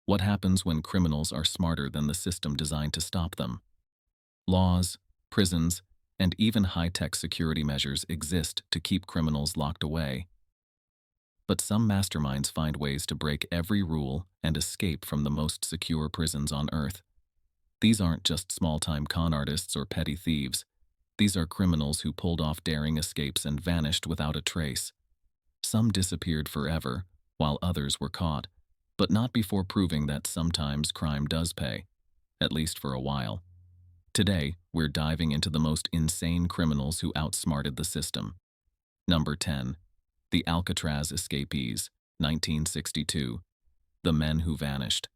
What happens when criminals are smarter than the system designed to stop them? Laws, prisons, and even high-tech security measures exist to keep criminals locked away. But some masterminds find ways to break every rule and escape from the most secure prisons on Earth. These aren't just small-time con artists or petty thieves. These are criminals who pulled off daring escapes and vanished without a trace. Some disappeared forever, while others were caught, but not before proving that sometimes crime does pay, at least for a while. Today, we're diving into the most insane criminals who outsmarted the system. Number 10. The Alcatraz Escapees, 1962. The Men Who Vanished.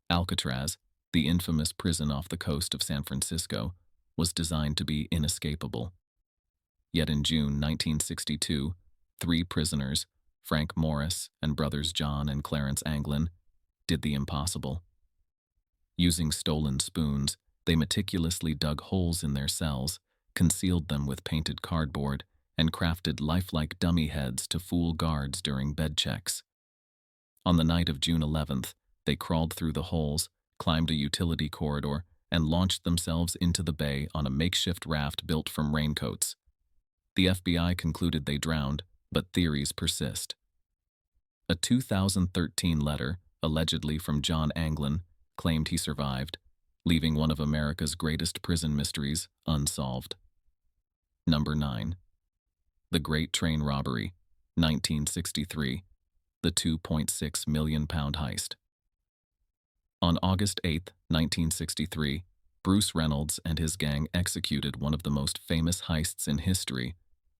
Alcatraz, the infamous prison off the coast of San Francisco, was designed to be inescapable. Yet in June 1962, 3 prisoners, Frank Morris and brothers John and Clarence Anglin, did the impossible. Using stolen spoons, they meticulously dug holes in their cells, concealed them with painted cardboard, and crafted lifelike dummy heads to fool guards during bed checks. On the night of June 11th, they crawled through the holes, climbed a utility corridor, and launched themselves into the bay on a makeshift raft built from raincoats. The FBI concluded they drowned, but theories persist. A 2013 letter, allegedly from John Anglin, claimed he survived, leaving one of America's greatest prison mysteries unsolved. Number 9. The Great Train Robbery, 1963. The £2.6 million heist. On August 8, 1963, Bruce Reynolds and his gang executed one of the most famous heists in history,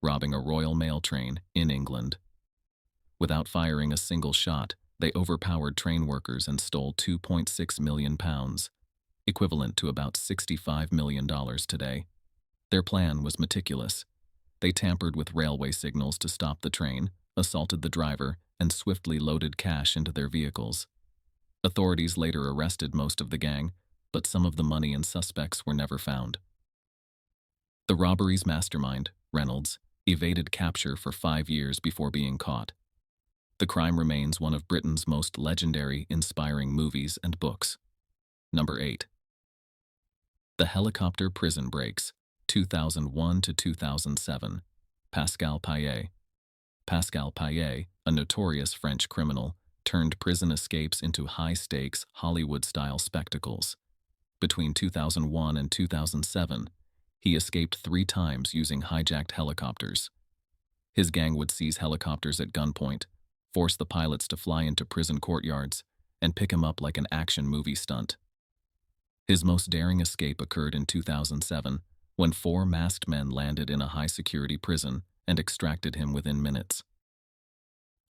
robbing a Royal Mail train in England. Without firing a single shot, they overpowered train workers and stole £2.6 million, equivalent to about $65 million today. Their plan was meticulous. They tampered with railway signals to stop the train, assaulted the driver, and swiftly loaded cash into their vehicles. Authorities later arrested most of the gang, but some of the money and suspects were never found. The robbery's mastermind, Reynolds, evaded capture for 5 years before being caught. The crime remains one of Britain's most legendary, inspiring movies and books. Number 8. The Helicopter Prison Breaks, 2001 to 2007. Pascal Payet. Pascal Payet, a notorious French criminal, turned prison escapes into high-stakes, Hollywood-style spectacles. Between 2001 and 2007, he escaped 3 times using hijacked helicopters. His gang would seize helicopters at gunpoint, force the pilots to fly into prison courtyards, and pick him up like an action movie stunt. His most daring escape occurred in 2007, when 4 masked men landed in a high-security prison and extracted him within minutes.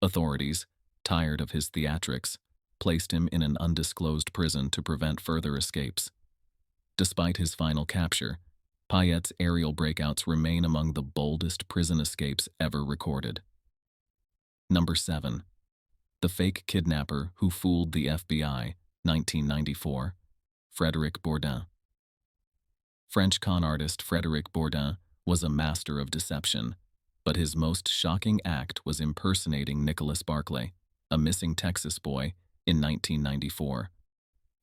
Authorities, tired of his theatrics, placed him in an undisclosed prison to prevent further escapes. Despite his final capture, Payet's aerial breakouts remain among the boldest prison escapes ever recorded. Number 7. The Fake Kidnapper Who Fooled the FBI, 1994. Frédéric Bourdin. French con artist Frédéric Bourdin was a master of deception, but his most shocking act was impersonating Nicholas Barclay, a missing Texas boy, in 1994.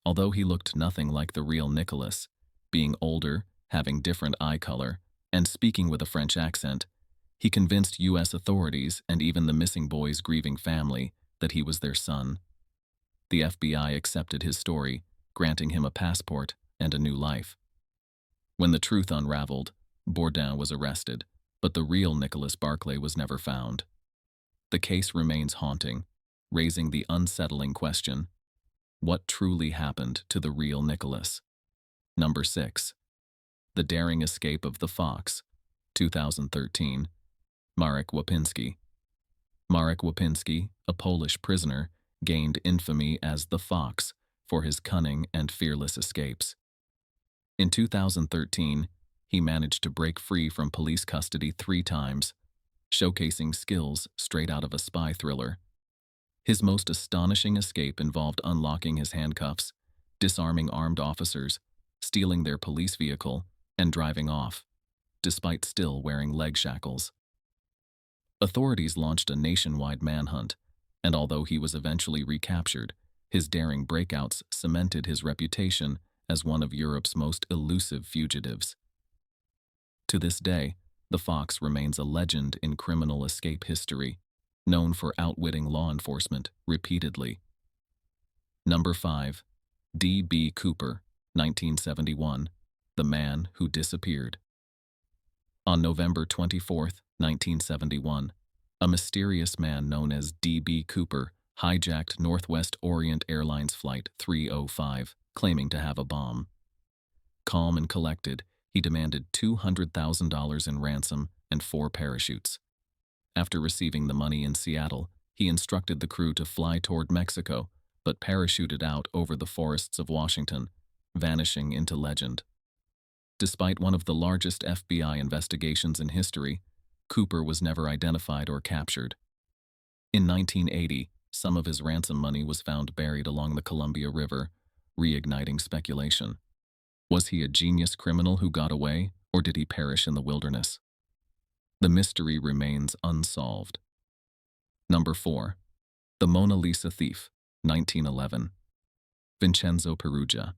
Although he looked nothing like the real Nicholas, being older, having different eye color, and speaking with a French accent, he convinced U.S. authorities and even the missing boy's grieving family that he was their son. The FBI accepted his story, granting him a passport and a new life. When the truth unraveled, Bourdin was arrested, but the real Nicholas Barclay was never found. The case remains haunting, raising the unsettling question: what truly happened to the real Nicholas? Number 6. The Daring Escape of the Fox, 2013. Marek Łapinski. Marek Łapinski, a Polish prisoner, gained infamy as the Fox for his cunning and fearless escapes. In 2013, he managed to break free from police custody 3 times, showcasing skills straight out of a spy thriller. His most astonishing escape involved unlocking his handcuffs, disarming armed officers, stealing their police vehicle, and driving off, despite still wearing leg shackles. Authorities launched a nationwide manhunt, and although he was eventually recaptured, His daring breakouts cemented his reputation as one of Europe's most elusive fugitives. To this day, the Fox remains a legend in criminal escape history, known for outwitting law enforcement repeatedly. Number 5. D.B. Cooper, 1971, The Man Who Disappeared. On November 24, 1971, a mysterious man known as D.B. Cooper hijacked Northwest Orient Airlines Flight 305, claiming to have a bomb. Calm and collected, he demanded $200,000 in ransom and 4 parachutes. After receiving the money in Seattle, he instructed the crew to fly toward Mexico, but parachuted out over the forests of Washington, vanishing into legend. Despite one of the largest FBI investigations in history, Cooper was never identified or captured. In 1980, some of his ransom money was found buried along the Columbia River, reigniting speculation. Was he a genius criminal who got away, or did he perish in the wilderness? The mystery remains unsolved. Number 4. The Mona Lisa Thief, 1911. Vincenzo Peruggia.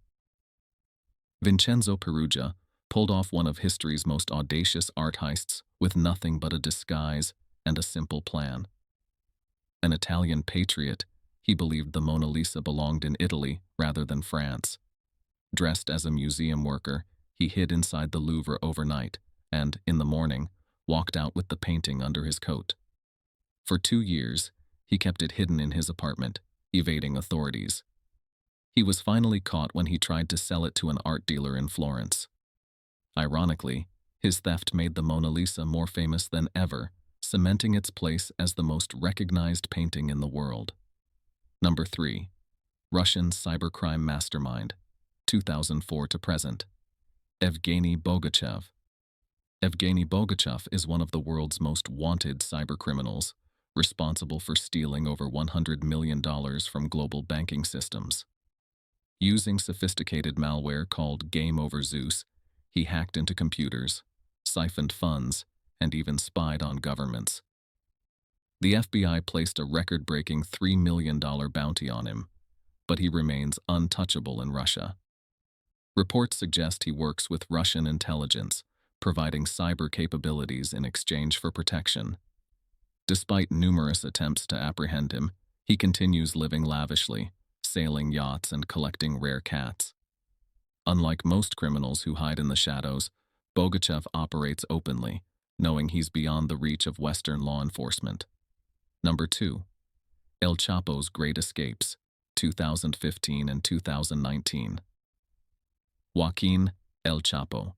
Vincenzo Peruggia pulled off one of history's most audacious art heists with nothing but a disguise and a simple plan. An Italian patriot, he believed the Mona Lisa belonged in Italy rather than France. Dressed as a museum worker, he hid inside the Louvre overnight and, in the morning, walked out with the painting under his coat. For 2 years, he kept it hidden in his apartment, evading authorities. He was finally caught when he tried to sell it to an art dealer in Florence. Ironically, his theft made the Mona Lisa more famous than ever, cementing its place as the most recognized painting in the world. Number 3. Russian cybercrime mastermind, 2004 to present. Evgeny Bogachev. Evgeny Bogachev is one of the world's most wanted cybercriminals, responsible for stealing over $100 million from global banking systems. Using sophisticated malware called Game Over Zeus, he hacked into computers, siphoned funds, and even spied on governments. The FBI placed a record-breaking $3 million bounty on him, but he remains untouchable in Russia. Reports suggest he works with Russian intelligence, providing cyber capabilities in exchange for protection. Despite numerous attempts to apprehend him, he continues living lavishly, sailing yachts and collecting rare cats. Unlike most criminals who hide in the shadows, Bogachev operates openly, knowing he's beyond the reach of Western law enforcement. Number 2. El Chapo's Great Escapes, 2015 and 2019. Joaquin El Chapo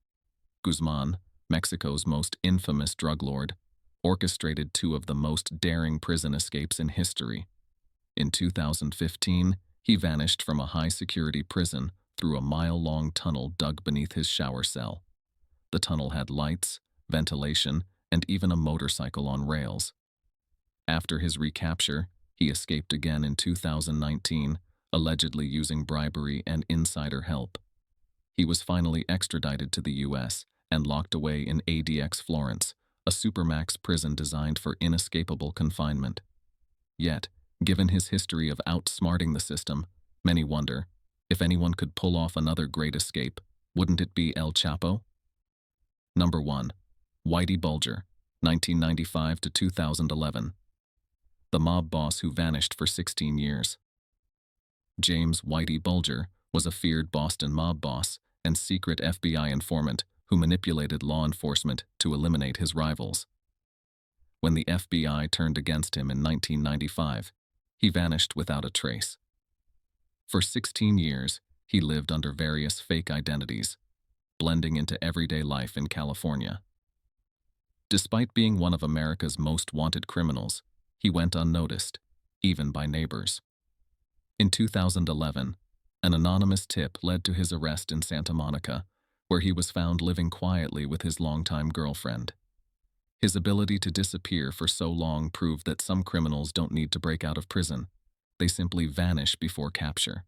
Guzman, Mexico's most infamous drug lord, orchestrated 2 of the most daring prison escapes in history. In 2015, he vanished from a high-security prison through a mile-long tunnel dug beneath his shower cell. The tunnel had lights, ventilation, and even a motorcycle on rails. After his recapture, he escaped again in 2019, allegedly using bribery and insider help. He was finally extradited to the U.S. and locked away in ADX Florence, a supermax prison designed for inescapable confinement. Yet, given his history of outsmarting the system, many wonder, if anyone could pull off another great escape, wouldn't it be El Chapo? Number 1. Whitey Bulger, 1995 to 2011. The mob boss who vanished for 16 years. James Whitey Bulger was a feared Boston mob boss and secret FBI informant who manipulated law enforcement to eliminate his rivals. When the FBI turned against him in 1995, he vanished without a trace. For 16 years, he lived under various fake identities, blending into everyday life in California. Despite being one of America's most wanted criminals, he went unnoticed, even by neighbors. In 2011, an anonymous tip led to his arrest in Santa Monica, where he was found living quietly with his longtime girlfriend. His ability to disappear for so long proved that some criminals don't need to break out of prison. They simply vanish before capture.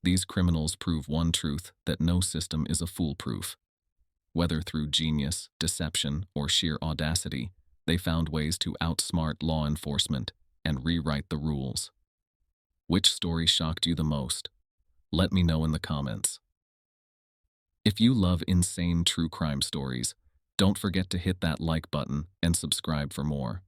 These criminals prove one truth, that no system is foolproof. Whether through genius, deception, or sheer audacity, they found ways to outsmart law enforcement and rewrite the rules. Which story shocked you the most? Let me know in the comments. If you love insane true crime stories, don't forget to hit that like button and subscribe for more.